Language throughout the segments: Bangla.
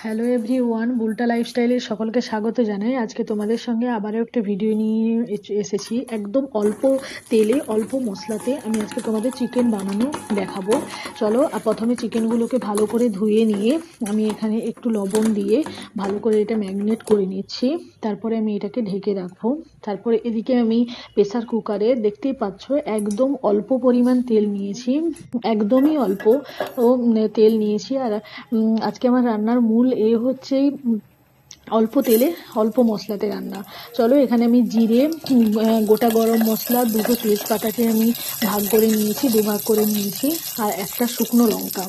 হ্যালো এভরিওয়ান, বুলটা লাইফস্টাইলের সকলকে স্বাগত জানাই। আজকে তোমাদের সঙ্গে আবারও একটা ভিডিও নিয়ে এসেছি। একদম অল্প তেলে অল্প মশলাতে আমি আজকে তোমাদের চিকেন বানানো দেখাবো। চলো, প্রথমে চিকেনগুলোকে ভালো করে ধুয়ে নিয়ে আমি এখানে একটু লবণ দিয়ে ভালো করে এটা ম্যারিনেট করে নিচ্ছি। তারপরে আমি এটাকে ঢেকে রাখবো। তারপরে এদিকে আমি প্রেসার কুকারে দেখতেই পাচ্ছ একদম অল্প পরিমাণ তেল নিয়েছি, একদমই অল্প তেল নিয়েছি। আর আজকে আমার রান্নার মূল হচ্ছে অল্প তেলে অল্প মশলাতে রান্না। চলো, এখানে আমি জিরে, গোটা গরম মশলা, দুটো তেজপাতাকে আমি ভাগ করে নিয়েছি, দুভাগ করে নিয়েছি, আর একটা শুকনো লঙ্কা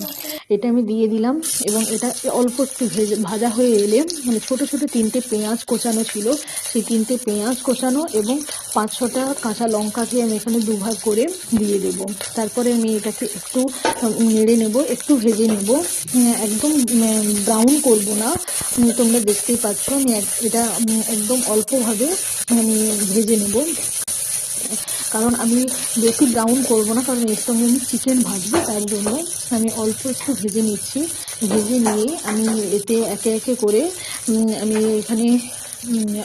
এটা আমি দিয়ে দিলাম। এবং এটা অল্প একটু ভাজা হয়ে এলে মানে ছোটো ছোটো তিনটে পেঁয়াজ কোচানো ছিল, সেই তিনটে পেঁয়াজ কোচানো এবং 5-6টা কাঁচা লঙ্কাকে আমি এখানে দুভাগ করে দিয়ে দেব। তারপরে আমি এটাকে একটু নেড়ে নেব, একটু ভেজে নেব, একদম ব্রাউন করব না। তোমরা দেখতেই পাচ্ছ আমি এটা একদম অল্পভাবে আমি ভেজে নেব, কারণ আমি বেশি ব্রাউন করব না, কারণ এর সঙ্গে আমি চিকেন ভাজবো, তার জন্য আমি অল্প একটু ভেজে নিচ্ছি। ভেজে নিয়ে আমি এতে একে একে করে আমি এখানে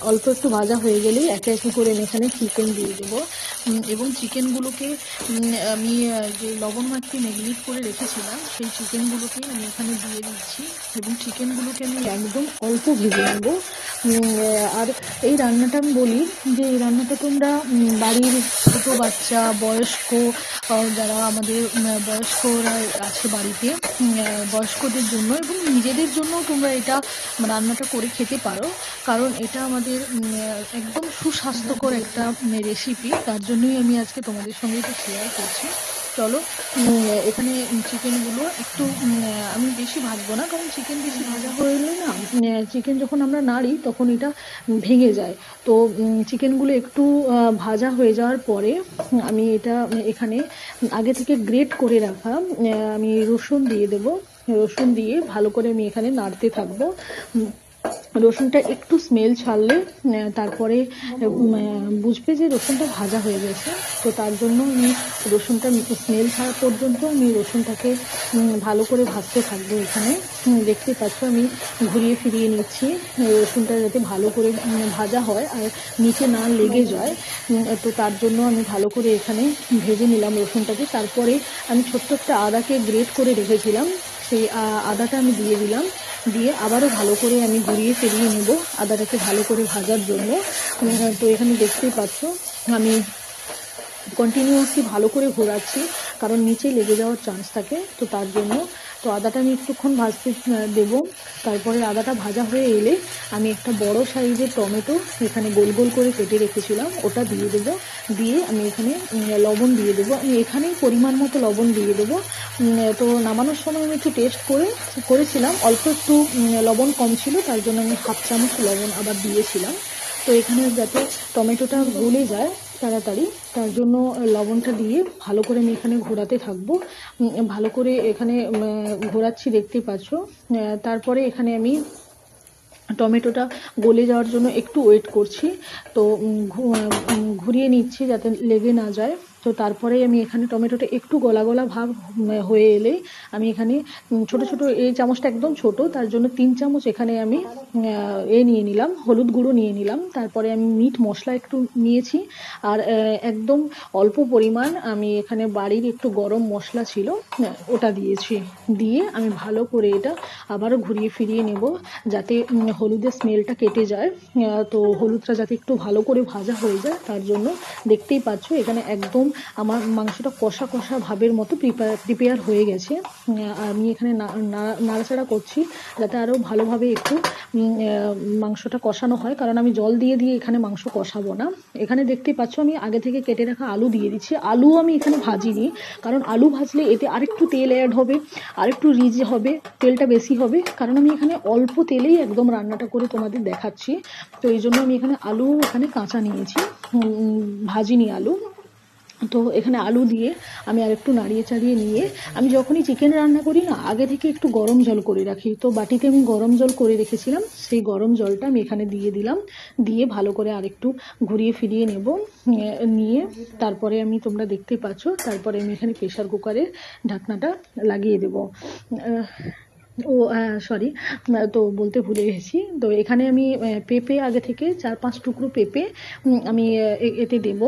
অল্প একটু ভাজা হয়ে গেলেই একে একে করে আমি এখানে চিকেন দিয়ে দেবো। এবং চিকেনগুলোকে আমি যে লবণ মাখিয়ে ম্যারিনেট করে রেখেছিলাম সেই চিকেনগুলোকে আমি এখানে দিয়ে দিচ্ছি এবং চিকেনগুলোকে আমি একদম অল্প ভেজে নেব। আর এই রান্নাটা আমি বলি যে এই রান্নাটা তোমরা বাড়ির ছোটো বাচ্চা, বয়স্ক, যারা আমাদের বয়স্করা আছে বাড়িতে, বয়স্কদের জন্য এবং নিজেদের জন্য তোমরা এটা রান্নাটা করে খেতে পারো, কারণ এটা আমাদের একদম সুস্বাস্থ্যকর একটা রেসিপি। তার জন্যই আমি আজকে তোমাদের সঙ্গে এটা শেয়ার করছি। চলো, এখানে চিকেনগুলো একটু আমি বেশি ভাজবো না, কারণ চিকেন বেশি ভাজা হয়ে গেলে না, চিকেন যখন আমরা নাড়ি তখন এটা ভেঙে যায়। তো চিকেনগুলো একটু ভাজা হয়ে যাওয়ার পরে আমি এটা এখানে আগে থেকে গ্রেট করে রাখা আমি রসুন দিয়ে দেবো। রসুন দিয়ে ভালো করে আমি এখানে নাড়তে থাকবো। রসুনটা একটু স্মেল ছাড়লে তারপরে বুঝবে যে রসুনটা ভাজা হয়ে গেছে। তো তার জন্য আমি রসুনটা স্মেল ছাড়া পর্যন্ত আমি রসুনটাকে ভালো করে ভাজতে থাকবো। এখানে দেখতে পাচ্ছ আমি ঘুরিয়ে ফিরিয়ে নিচ্ছি, রসুনটা যাতে ভালো করে ভাজা হয় আর নিচে না লেগে যায়। তো তার জন্য আমি ভালো করে এখানে ভেজে নিলাম রসুনটাকে। তারপরে আমি ছোট্ট একটা আদাকে গ্রেট করে রেখেছিলাম, সেই আদাটা আমি দিয়ে দিলাম। দিয়ে আবারও ভালো করে আমি ঘুরিয়ে ফিরিয়ে নেব আদাটাকে ভালো করে ভাজার জন্য। তো এখানে দেখতেই পাচ্ছ আমি কন্টিনিউয়াসলি ভালো করে ঘোরাচ্ছি, কারণ নিচে লেগে যাওয়ার চান্স থাকে। তো তার জন্য তো আদাটা আমি একটুক্ষণ ভাজতে দেবো। তারপরে আদাটা ভাজা হয়ে এলে আমি একটা বড় সাইজের টমেটো এখানে গোল গোল করে কেটে রেখেছিলাম, ওটা দিয়ে দেবো। দিয়ে আমি এখানে লবণ দিয়ে দেবো। আমি এখানেই পরিমাণ মতো লবণ দিয়ে দেবো। তো নামানোর সময় আমি একটু টেস্ট করেছিলাম, অল্প একটু লবণ কম ছিল, তার জন্য আমি 1/2 চামচ লবণ আবার দিয়েছিলাম। তো এখানে যাতে টমেটোটা গলে যায় তাড়াতাড়ি, তার জন্য লবণটা দিয়ে ভালো করে আমি এখানে ঘোরাতে থাকবো। ভালো করে এখানে ঘোরাচ্ছি, দেখতেই পাচ্ছ। তারপরে এখানে আমি টমেটোটা গলে যাওয়ার জন্য একটু ওয়েট করছি। তো ঘুরিয়ে নিচ্ছি যাতে লেগে না যায়। তো তারপরে আমি এখানে টমেটোটা একটু গলা গলা ভাব হয়ে এলেই আমি এখানে ছোট ছোট, এই চামচটা একদম ছোট, তার জন্য 3 চামচ এখানে আমি নিয়ে নিলাম, হলুদ গুঁড়ো নিয়ে নিলাম। তারপরে আমি মিট মশলা একটু নিয়েছি, আর একদম অল্প পরিমাণ আমি এখানে বাড়ির একটু গরম মশলা ছিল ওটা দিয়েছি। দিয়ে আমি ভালো করে এটা আবারও ঘুরিয়ে ফিরিয়ে নেব যাতে হলুদের স্মেলটা কেটে যায়। তো হলুদটা যাতে একটু ভালো করে ভাজা হয়ে যায়, তার জন্য দেখতেই পাচ্ছ এখানে একদম আমার মাংসটা কষা কষা ভাবের মতো প্রিপেয়ার হয়ে গেছে। আমি এখানে নাড়াচাড়া করছি যাতে আরও ভালোভাবে একটু মাংসটা কষানো হয়, কারণ আমি জল দিয়ে দিয়ে এখানে মাংস কষাবো না। এখানে দেখতেই পাচ্ছ আমি আগে থেকে কেটে রাখা আলু দিয়ে দিচ্ছি। আলু আমি এখানে ভাজিনি, কারণ আলু ভাজলে এতে আরেকটু তেল অ্যাড হবে, আরেকটু রিচ হবে, তেলটা বেশি হবে, কারণ আমি এখানে অল্প তেলেই একদম রান্নাটা করে তোমাদের দেখাচ্ছি। তো এই জন্য আমি এখানে আলু কাঁচা নিয়েছি, ভাজিনি আলু। তো এখানে আলু দিয়ে আমি আরেকটু নাড়িয়ে চাড়িয়ে নিয়ে আমি যখনই চিকেন রান্না করি না, আগে থেকে একটু গরম জল করে রাখি। তো বাটিতে আমি গরম জল করে রেখেছিলাম, সেই গরম জলটা আমি এখানে দিয়ে দিলাম। দিয়ে ভালো করে আরেকটু ঘুরিয়ে ফিরিয়ে নেব। নিয়ে তারপরে আমি, তোমরা দেখতে পাচ্ছ, তারপরে আমি এখানে প্রেসার কুকারের ঢাকনাটা লাগিয়ে দেব। ও সরি, তো বলতে ভুলে গেছি। তো এখানে আমি পেঁপে আগে থেকে 4-5 টুকরো পেঁপে আমি এতে দেবো।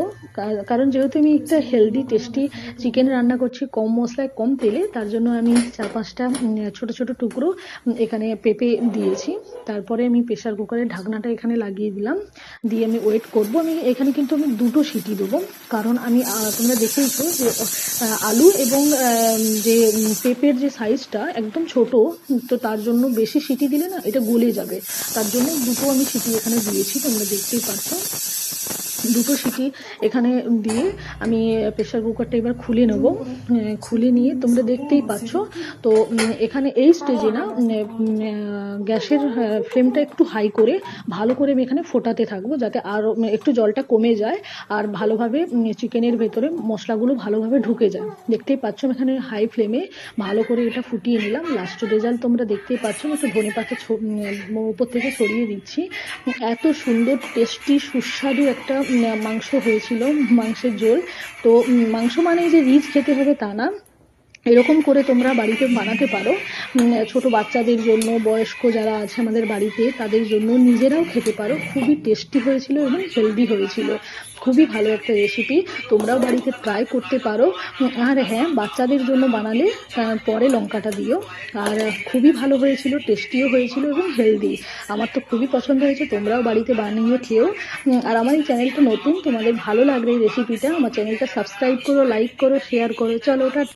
কারণ যেহেতু আমি একটা হেলদি টেস্টি চিকেন রান্না করছি কম মশলায় কম তেলে, তার জন্য আমি 4-5টা ছোটো ছোটো টুকরো এখানে পেঁপে দিয়েছি। তারপরে আমি প্রেশার কুকারের ঢাকনাটা এখানে লাগিয়ে দিলাম, দিয়ে আমি ওয়েট করব। আমি এখানে কিন্তু আমি 2টো সিটি দেবো, কারণ আমি তোমরা দেখেইছো যে আলু এবং যে পেঁপের যে সাইজটা একদম ছোট, তো তার জন্য বেশি সিটি দিলে না এটা গলে যাবে। তার জন্য 2টো আমি সিটি এখানে দিয়েছি, তোমরা দেখতেই পাচ্ছ। 2টো সিটি এখানে দিয়ে আমি প্রেশার কুকারটা এবার খুলে নেব। খুলে নিয়ে তোমরা দেখতেই পাচ্ছ। তো এখানে এই স্টেজে না গ্যাসের ফ্লেমটা একটু হাই করে ভালো করে আমি এখানে ফোটাতে থাকবো, যাতে আরও একটু জলটা কমে যায় আর ভালোভাবে চিকেনের ভেতরে মশলাগুলো ভালোভাবে ঢুকে যায়। দেখতেই পাচ্ছ আমি এখানে হাই ফ্লেমে ভালো করে এটা ফুটিয়ে নিলাম। লাস্ট রেজাল্ট তোমরা দেখতেই পাচ্ছ। আমি একটু ধনেপাতা উপর থেকে ছড়িয়ে দিচ্ছি। এত সুন্দর টেস্টি সুস্বাদু একটা মাংস হয়েছিল, মাংসের ঝোল। তো মাংস মানেই যে রিচ খেতে হবে তা না, এরকম করে তোমরা বাড়িতে বানাতে পারো। ছোট বাচ্চাদের জন্য, বয়স্ক যারা আছে আমাদের বাড়িতে তাদের জন্য, নিজেরাও খেতে পারো। খুবই টেস্টি হয়েছিল এবং হেলদি হয়েছিল। খুবই ভালো একটা রেসিপি, তোমরাও বাড়িতে ট্রাই করতে পারো। আর হ্যাঁ, বাচ্চাদের জন্য বানালে পরে লঙ্কাটা দিও। আর খুবই ভালো হয়েছিল, টেস্টিও হয়েছিল এবং হেলদি। আমার তো খুবই পছন্দ হয়েছে, তোমরাও বাড়িতে বানিয়ে খেও। আর আমার এই চ্যানেলটা নতুন, তোমাদের ভালো লাগলে এই রেসিপিটা, আমার চ্যানেলটা সাবস্ক্রাইব করো, লাইক করো, শেয়ার করো। চলো ওটা